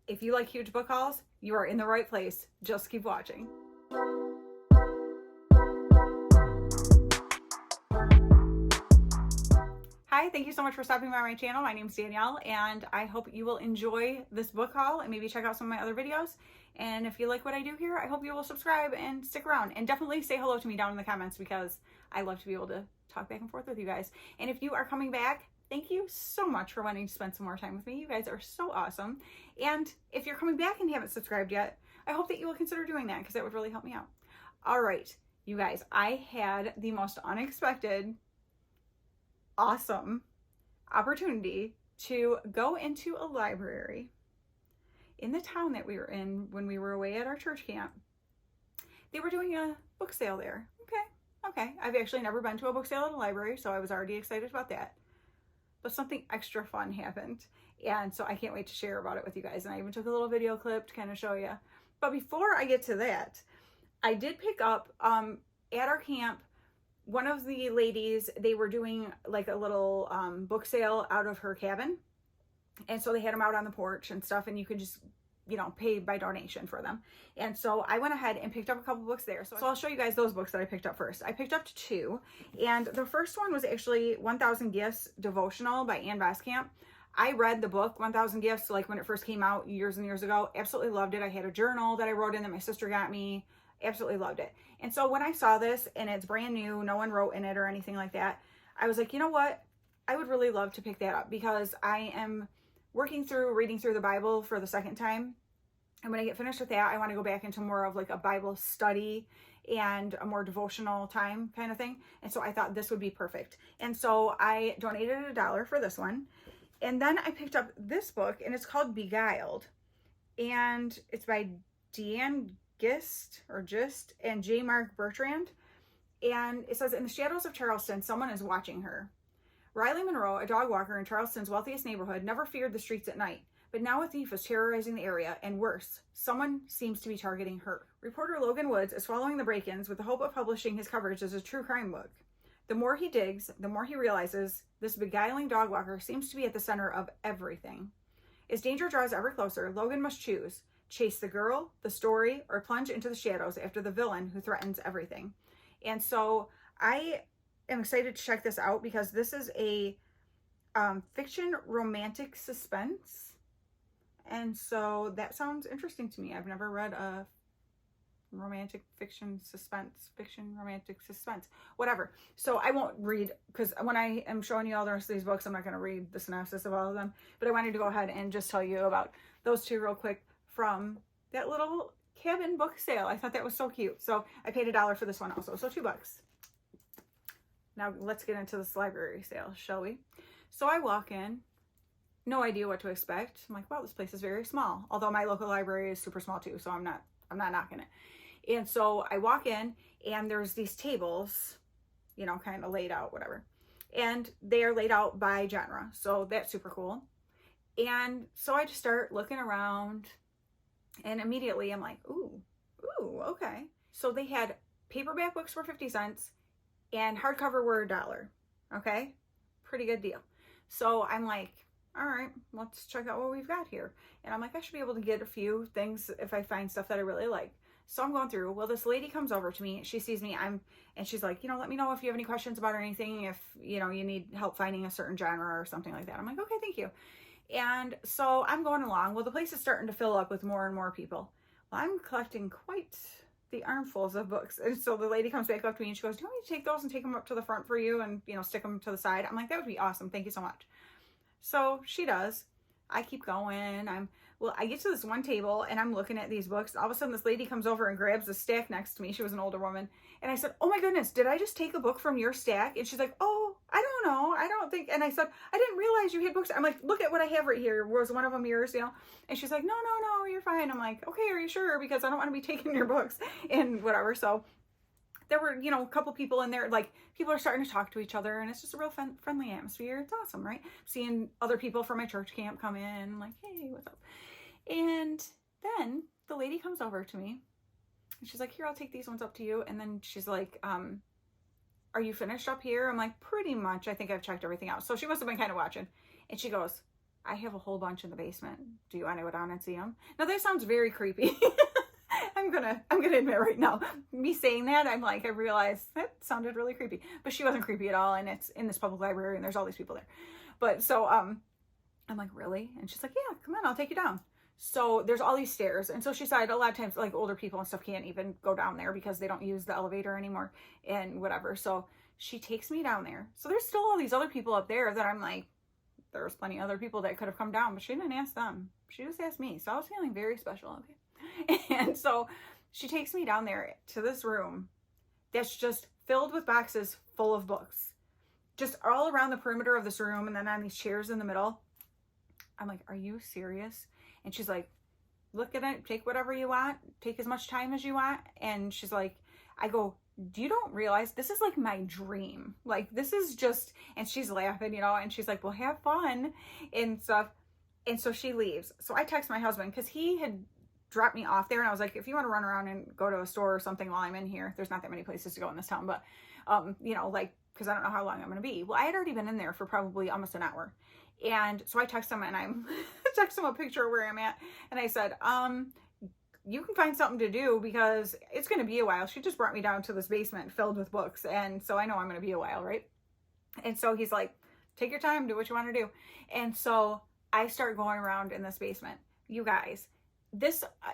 If you like huge book hauls, you are in the right place. Just keep watching. Hi, thank you so much for stopping by my channel. My name is Danielle, and I hope you will enjoy this book haul and maybe check out some of my other videos. And if you like what I do here, I hope you will subscribe and stick around. And definitely say hello to me down in the comments, because I love to be able to talk back and forth with you guys. And if you are coming back, thank you so much for wanting to spend some more time with me. You guys are so awesome. And if you're coming back and you haven't subscribed yet, I hope that you will consider doing that, because that would really help me out. All right, you guys, I had the most unexpected, awesome opportunity to go into a library in the town that we were in when we were away at our church camp. They were doing a book sale there. Okay. I've actually never been to a book sale at a library, so I was already excited about that. But something extra fun happened, and so I can't wait to share about it with you guys. And I even took a little video clip to kind of show you. But before I get to that, I did pick up at our camp, one of the ladies, they were doing like a little book sale out of her cabin. And so they had them out on the porch and stuff, and you could just, you know, pay by donation for them. And so I went ahead and picked up a couple books there. So I'll show you guys those books that I picked up first. I picked up two, and the first one was actually 1000 Gifts Devotional by Ann Voskamp. I read the book 1000 Gifts like when it first came out years and years ago. Absolutely loved it. I had a journal that I wrote in that my sister got me. Absolutely loved it. And so when I saw this and it's brand new, no one wrote in it or anything like that, I was like, you know what? I would really love to pick that up, because I am reading through the Bible for the second time. And when I get finished with that, I want to go back into more of like a Bible study and a more devotional time kind of thing. And so I thought this would be perfect. And so I donated $1 for this one. And then I picked up this book, and it's called Beguiled. And it's by Deanne Gist and J. Mark Bertrand. And it says, in the shadows of Charleston, someone is watching her. Riley Monroe, a dog walker in Charleston's wealthiest neighborhood, never feared the streets at night. But now a thief is terrorizing the area, and worse, someone seems to be targeting her. Reporter Logan Woods is following the break-ins with the hope of publishing his coverage as a true crime book. The more he digs, the more he realizes this beguiling dog walker seems to be at the center of everything. As danger draws ever closer, Logan must choose: chase the girl, the story, or plunge into the shadows after the villain who threatens everything. And so I am excited to check this out, because this is a fiction romantic suspense. And so that sounds interesting to me. I've never read a romantic fiction romantic suspense, whatever. So I won't read, because when I am showing you all the rest of these books, I'm not going to read the synopsis of all of them. But I wanted to go ahead and just tell you about those two real quick from that little cabin book sale. I thought that was so cute. So I paid $1 for this one also. So $2. Now let's get into this library sale, shall we? So I walk in, no idea what to expect. I'm like, wow, this place is very small. Although my local library is super small too, so I'm not knocking it. And so I walk in, and there's these tables, you know, kind of laid out, whatever. And they are laid out by genre. So that's super cool. And so I just start looking around, and immediately I'm like, ooh, okay. So they had paperback books for 50 cents and hardcover were $1. Okay. Pretty good deal. So I'm like, all right, let's check out what we've got here. And I'm like, I should be able to get a few things if I find stuff that I really like. So I'm going through. Well, this lady comes over to me. She sees me. And she's like, you know, let me know if you have any questions about anything. If, you know, you need help finding a certain genre or something like that. I'm like, okay, thank you. And so I'm going along. Well, the place is starting to fill up with more and more people. Well, I'm collecting quite the armfuls of books. And so the lady comes back up to me and she goes, do you want me to take those and take them up to the front for you and, you know, stick them to the side? I'm like, that would be awesome. Thank you so much. So she does. I keep going. I get to this one table and I'm looking at these books. All of a sudden this lady comes over and grabs the stack next to me. She was an older woman. And I said, oh my goodness, did I just take a book from your stack? And she's like, oh, I don't know. I don't think. And I said, I didn't realize you had books. I'm like, look at what I have right here. Was one of them yours, you know? And she's like, no, you're fine. I'm like, okay, are you sure? Because I don't want to be taking your books and whatever. So there were, you know, a couple people in there, like people are starting to talk to each other, and it's just a real friendly atmosphere. It's awesome, right? Seeing other people from my church camp come in, like, hey, what's up? And then the lady comes over to me and she's like, here, I'll take these ones up to you. And then she's like, are you finished up here? I'm like, pretty much. I think I've checked everything out. So she must have been kind of watching. And she goes, I have a whole bunch in the basement. Do you want to go down and see them? Now that sounds very creepy. I'm gonna admit right now, me saying that, I'm like, I realized that sounded really creepy, but she wasn't creepy at all. And it's in this public library and there's all these people there. But so, I'm like, really? And she's like, yeah, come on, I'll take you down. So there's all these stairs. And so she said a lot of times like older people and stuff can't even go down there because they don't use the elevator anymore and whatever. So she takes me down there. So there's still all these other people up there that I'm like, there was plenty of other people that could have come down, but she didn't ask them. She just asked me. So I was feeling very special. Okay. And so she takes me down there to this room that's just filled with boxes full of books, just all around the perimeter of this room. And then on these chairs in the middle. I'm like, are you serious? And she's like, look at it, take whatever you want, take as much time as you want. And she's like, I go, you don't realize this is like my dream. Like, this is just, and she's laughing, you know, and she's like, well, have fun and stuff. And so she leaves. So I text my husband because he had dropped me off there. And I was like, if you want to run around and go to a store or something while I'm in here, there's not that many places to go in this town, but, you know, like, because I don't know how long I'm going to be. Well, I had already been in there for probably almost an hour. And so I text him and I'm text him a picture of where I'm at. And I said, you can find something to do because it's going to be a while. She just brought me down to this basement filled with books. And so I know I'm going to be a while, right? And so he's like, take your time, do what you want to do. And so I start going around in this basement. You guys,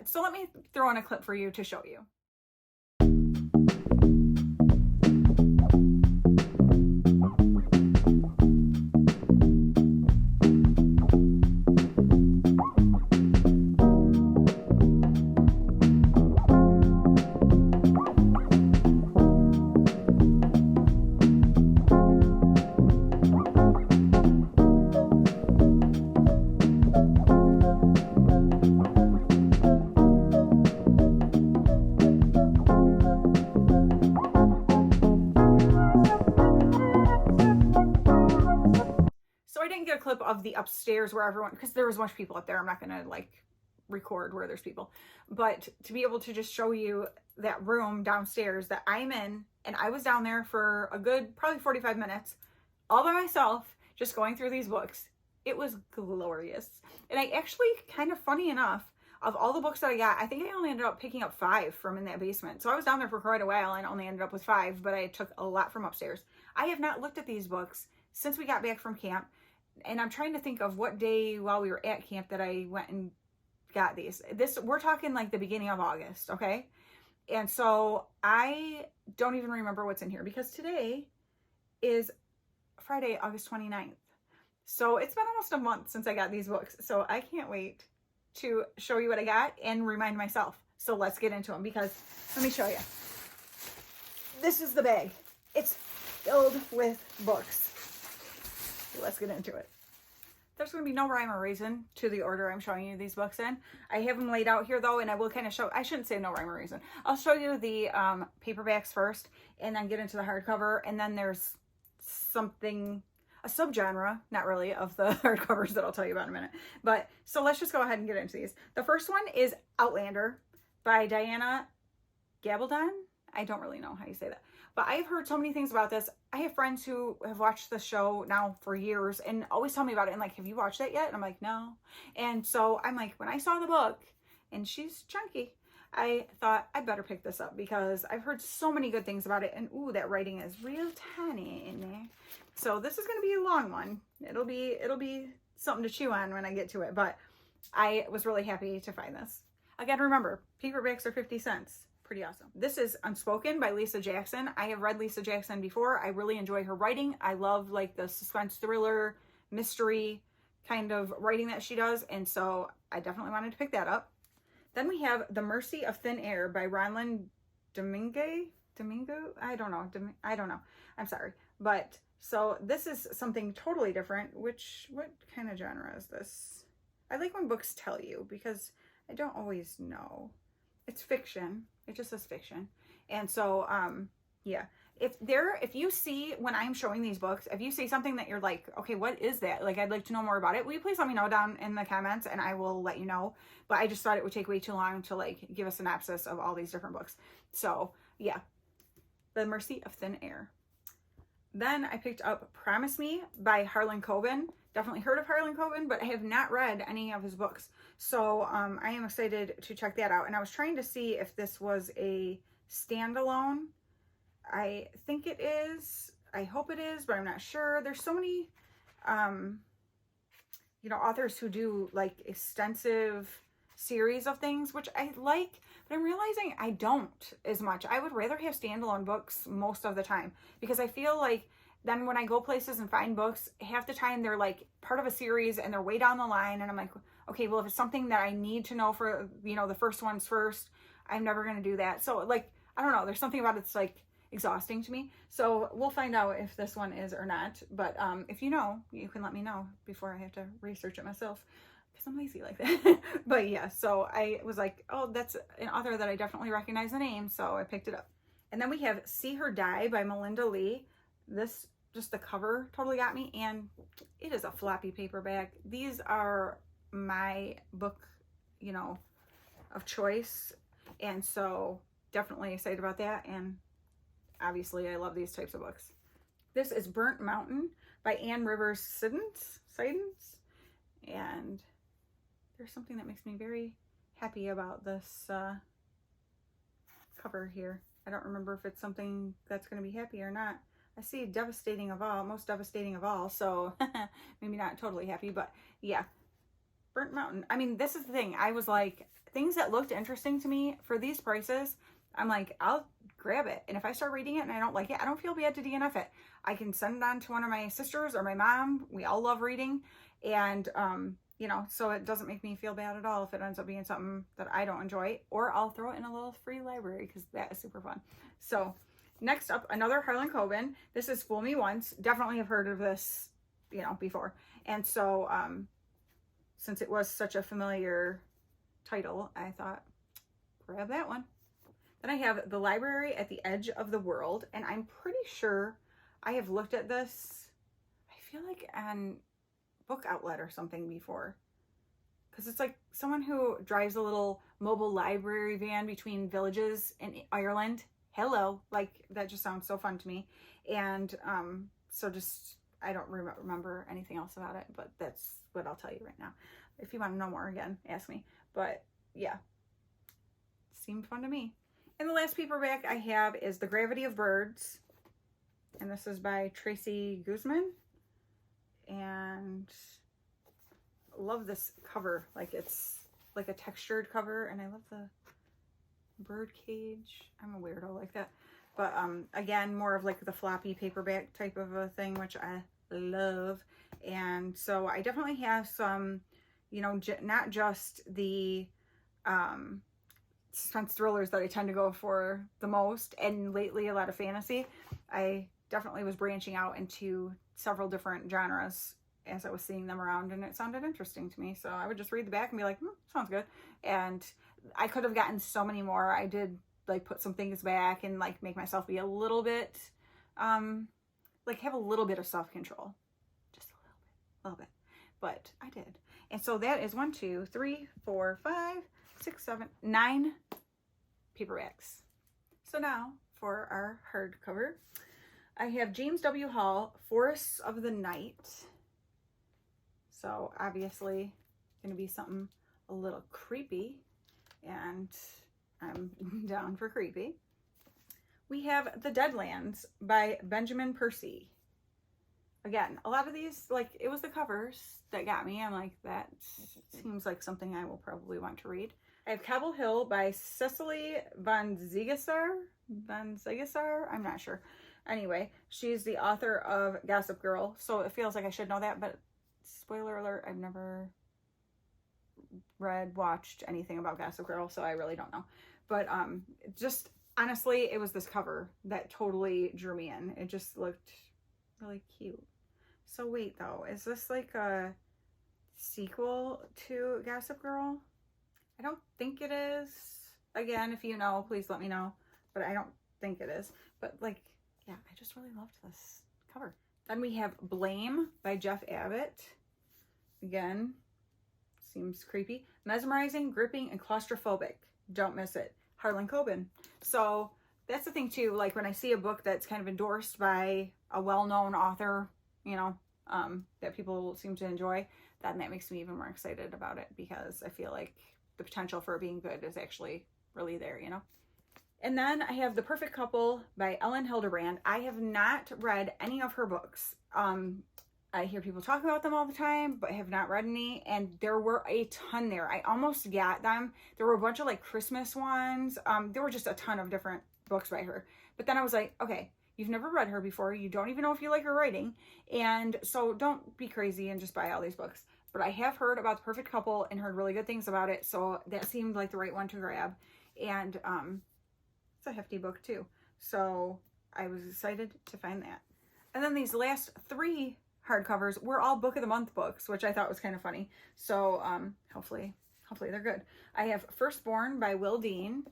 so let me throw in a clip for you to show you. A clip of the upstairs where everyone, because there was a bunch of people up there, I'm not gonna like record where there's people, but to be able to just show you that room downstairs that I'm in, and I was down there for a good probably 45 minutes all by myself just going through these books. It was glorious. And I actually, kind of funny enough, of all the books that I got, I think I only ended up picking up 5 from in that basement. So I was down there for quite a while and only ended up with 5, but I took a lot from upstairs. I have not looked at these books since we got back from camp. And I'm trying to think of what day while we were at camp that I went and got these. We're talking like the beginning of August, okay? And so I don't even remember what's in here because today is Friday, August 29th. So it's been almost a month since I got these books. So I can't wait to show you what I got and remind myself. So let's get into them because let me show you. This is the bag. It's filled with books. Let's get into it. There's going to be no rhyme or reason to the order I'm showing you these books in. I have them laid out here though, and I will kind of show, I shouldn't say no rhyme or reason. I'll show you the paperbacks first and then get into the hardcover. And then there's something, a subgenre, not really, of the hardcovers that I'll tell you about in a minute. But so let's just go ahead and get into these. The first one is Outlander by Diana Gabaldon. I don't really know how you say that. But I've heard so many things about this. I have friends who have watched the show now for years and always tell me about it. And like, have you watched that yet? And I'm like, no. And so I'm like, when I saw the book, and she's chunky, I thought I better pick this up because I've heard so many good things about it. And ooh, that writing is real tiny in there. So this is going to be a long one. It'll be something to chew on when I get to it. But I was really happy to find this. Again, remember, paperbacks are 50 cents. Pretty awesome. This is Unspoken by Lisa Jackson. I have read Lisa Jackson before. I really enjoy her writing. I love like the suspense thriller, mystery kind of writing that she does. And so I definitely wanted to pick that up. Then we have The Mercy of Thin Air by Ronlyn Domingo? I don't know. I'm sorry. But so this is something totally different. What kind of genre is this? I like when books tell you because I don't always know. It's fiction. It just says fiction. And so, yeah, if you see, when I'm showing these books, if you see something that you're like, okay, what is that? Like, I'd like to know more about it. Will you please let me know down in the comments and I will let you know. But I just thought it would take way too long to like give a synopsis of all these different books. So yeah, The Mercy of Thin Air. Then I picked up Promise Me by Harlan Coben. definitely heard of Harlan Coben, but I have not read any of his books. So I am excited to check that out. And I was trying to see if this was a standalone. I think it is. I hope it is, but I'm not sure. There's so many, you know, authors who do like extensive series of things, which I like, but I'm realizing I don't as much. I would rather have standalone books most of the time, because I feel like then when I go places and find books, half the time they're like part of a series and they're way down the line. And I'm like, okay, well, if it's something that I need to know for, you know, the first one's first, I'm never going to do that. So like, I don't know, there's something about it's like exhausting to me. So we'll find out if this one is or not. But if you know, you can let me know before I have to research it myself, because I'm lazy like that. But yeah, so I was like, oh, that's an author that I definitely recognize the name, so I picked it up. And then we have See Her Die by Melinda Lee. This, just the cover totally got me, and it is a floppy paperback. These are my book, you know, of choice, and so definitely excited about that. And obviously I love these types of books. This is Burnt Mountain by Anne Rivers Siddons, and there's something that makes me very happy about this cover here. I don't remember if it's something that's going to be happy or not. I see devastating of all, most devastating of all, so maybe not totally happy, but yeah. Burnt Mountain. I mean, this is the thing. I was like, things that looked interesting to me for these prices, I'm like, I'll grab it. And if I start reading it and I don't like it, I don't feel bad to DNF it. I can send it on to one of my sisters or my mom. We all love reading. And, you know, so it doesn't make me feel bad at all if it ends up being something that I don't enjoy, or I'll throw it in a little free library, because that is super fun. So next up, another Harlan Coben. This is Fool Me Once. Definitely have heard of this, you know, before. And so, since it was such a familiar title, I thought, grab that one. Then I have The Library at the Edge of the World, and I'm pretty sure I have looked at this, I feel like on Book Outlet or something before, because it's like someone who drives a little mobile library van between villages in Ireland. Hello, like that just sounds so fun to me. And so just, I don't remember anything else about it, but that's what I'll tell you right now. If you want to know more, again, ask me. But yeah, seemed fun to me. And the last paperback I have is The Gravity of Birds, and this is by Tracy Guzman. And I love this cover. Like, it's like a textured cover, and I love the bird cage. I'm a weirdo like that. But again, more of like the floppy paperback type of a thing, which I love. And so I definitely have some, you know, not just the suspense thrillers that I tend to go for the most, and lately a lot of fantasy. I definitely was branching out into several different genres as I was seeing them around, and it sounded interesting to me. So I would just read the back and be like, sounds good. And I could have gotten so many more. I did like put some things back and like make myself be a little bit, like have a little bit of self-control. Just a little bit. But I did. And so that is 1, 2, 3, 4, 5, 6, 7, 9 paperbacks. So now for our hardcover, I have James W. Hall, Forests of the Night. So obviously going to be something a little creepy, and I'm down for creepy. We have The Deadlands by Benjamin Percy. Again, a lot of these, like, it was the covers that got me. I'm like, that seems like something I will probably want to read. I have Cobble Hill by Cecily von Ziegesar. I'm not sure. Anyway, she's the author of Gossip Girl, so it feels like I should know that, but spoiler alert, I've never watched anything about Gossip Girl, so I really don't know. But just honestly, it was this cover that totally drew me in. It just looked really cute. So wait though, is this like a sequel to Gossip Girl? I don't think it is. Again, if you know, please let me know. But I don't think it is. But like, yeah, I just really loved this cover. Then we have Blame by Jeff Abbott. Again, seems creepy. Mesmerizing, gripping, and claustrophobic. Don't miss it. Harlan Coben. So that's the thing too, like when I see a book that's kind of endorsed by a well-known author, you know, that people seem to enjoy, then that makes me even more excited about it, because I feel like the potential for it being good is actually really there, you know? And then I have The Perfect Couple by Ellen Hilderbrand. I have not read any of her books. I hear people talk about them all the time, but have not read any. And there were a ton there. I almost got them. There were a bunch of like Christmas ones. There were just a ton of different books by her. But then I was like, okay, you've never read her before. You don't even know if you like her writing. And so don't be crazy and just buy all these books. But I have heard about The Perfect Couple and heard really good things about it. So that seemed like the right one to grab. And it's a hefty book too. So I was excited to find that. And then these last 3 hardcovers were all Book of the Month books, which I thought was kind of funny. So hopefully they're good. I have Firstborn by Will Dean.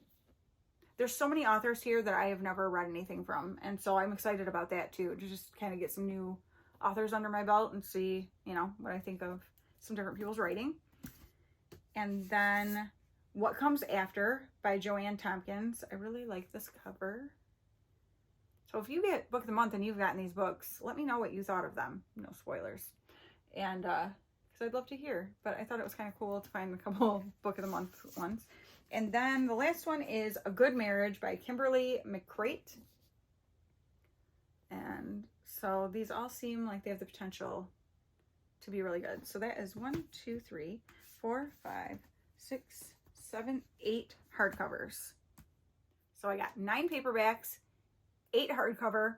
There's so many authors here that I have never read anything from, and so I'm excited about that too, to just kind of get some new authors under my belt and see, you know, what I think of some different people's writing. And then What Comes After by Joanne Tompkins. I really like this cover. So if you get Book of the Month and you've gotten these books, let me know what you thought of them. No spoilers. And because I'd love to hear. But I thought it was kind of cool to find a couple Book of the Month ones. And then the last one is A Good Marriage by Kimberly McCreight. And so these all seem like they have the potential to be really good. So that is 1, 2, 3, 4, 5, 6, 7, 8 hardcovers. So I got 9 paperbacks, 8 hardcover,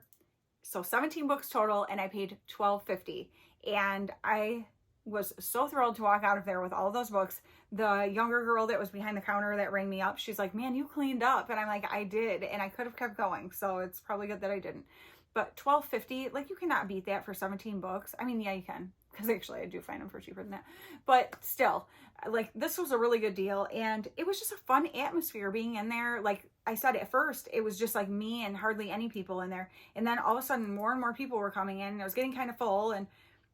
so 17 books total, and I paid $12.50. And I was so thrilled to walk out of there with all of those books. The younger girl that was behind the counter that rang me up, she's like, man, you cleaned up. And I'm like, I did, and I could have kept going, so it's probably good that I didn't. But $12.50, like, you cannot beat that for 17 books. I mean, yeah, you can, because actually I do find them for cheaper than that. But still, like, this was a really good deal, and it was just a fun atmosphere being in there. Like I said, at first, it was just like me and hardly any people in there. And then all of a sudden, more and more people were coming in, and it was getting kind of full. And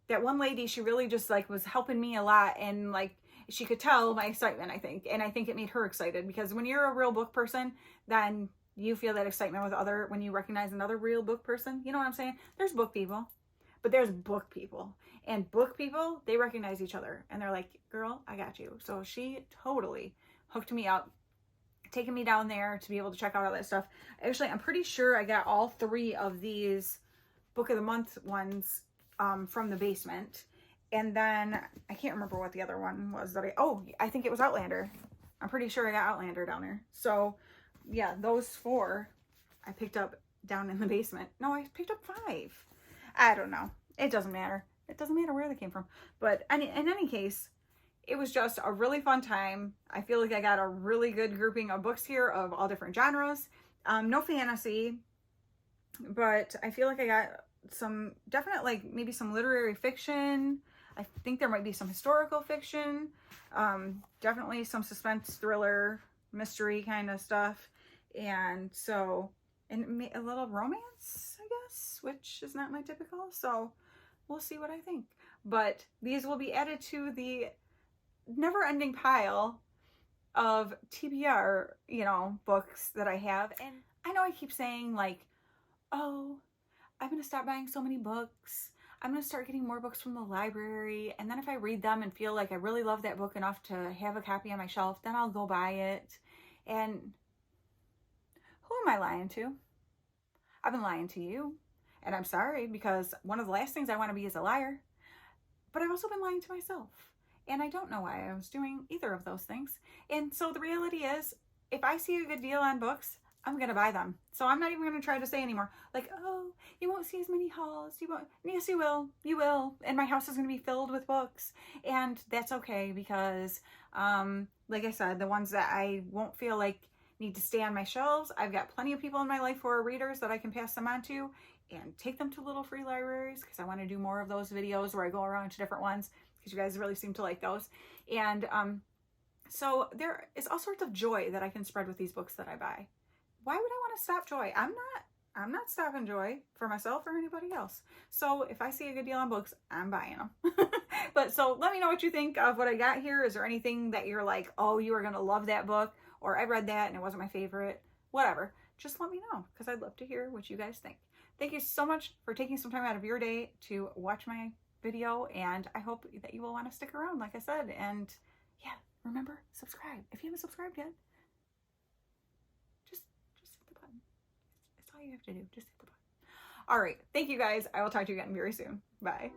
that one lady, she really just, like, was helping me a lot, and, like, she could tell my excitement, I think. And I think it made her excited, because when you're a real book person, then you feel that excitement with when you recognize another real book person. You know what I'm saying? There's book people, but there's book people. And book people, they recognize each other. And they're like, girl, I got you. So she totally hooked me up, taking me down there to be able to check out all that stuff. Actually, I'm pretty sure I got all 3 of these Book of the Month ones from the basement. And then I can't remember what the other one was that I think it was Outlander. I'm pretty sure I got Outlander down there. So yeah, those 4 I picked up down in the basement. No, I picked up 5. I don't know. It doesn't matter. It doesn't matter where they came from. But in any case, it was just a really fun time. I feel like I got a really good grouping of books here of all different genres. No fantasy, but I feel like I got some definite, like, maybe some literary fiction. I think there might be some historical fiction. Definitely some suspense, thriller, mystery kind of stuff. And so, and a little romance, I guess, which is not my typical. So we'll see what I think. But these will be added to the never-ending pile of TBR, you know, books that I have. And I know I keep saying, like, oh, I'm going to stop buying so many books. I'm going to start getting more books from the library. And then if I read them and feel like I really love that book enough to have a copy on my shelf, then I'll go buy it. And who am I lying to? I've been lying to you. And I'm sorry, because one of the last things I want to be is a liar. But I've also been lying to myself. And I don't know why I was doing either of those things. And so the reality is, if I see a good deal on books, I'm going to buy them. So I'm not even going to try to say anymore, like, oh, you won't see as many hauls. You won't. Yes, you will. You will. And my house is going to be filled with books. And that's okay, because, like I said, the ones that I won't feel like need to stay on my shelves, I've got plenty of people in my life who are readers that I can pass them on to and take them to little free libraries, because I want to do more of those videos where I go around to different ones, because you guys really seem to like those. And so there is all sorts of joy that I can spread with these books that I buy. Why would I want to stop joy? I'm not stopping joy for myself or anybody else. So if I see a good deal on books, I'm buying them. But so let me know what you think of what I got here. Is there anything that you're like, oh, you are going to love that book, or I read that and it wasn't my favorite, whatever. Just let me know, because I'd love to hear what you guys think. Thank you so much for taking some time out of your day to watch my video, and I hope that you will want to stick around, like I said. And yeah, remember, subscribe. If you haven't subscribed yet, just hit the button. It's all you have to do. Just hit the button. All right. Thank you guys. I will talk to you again very soon. Bye.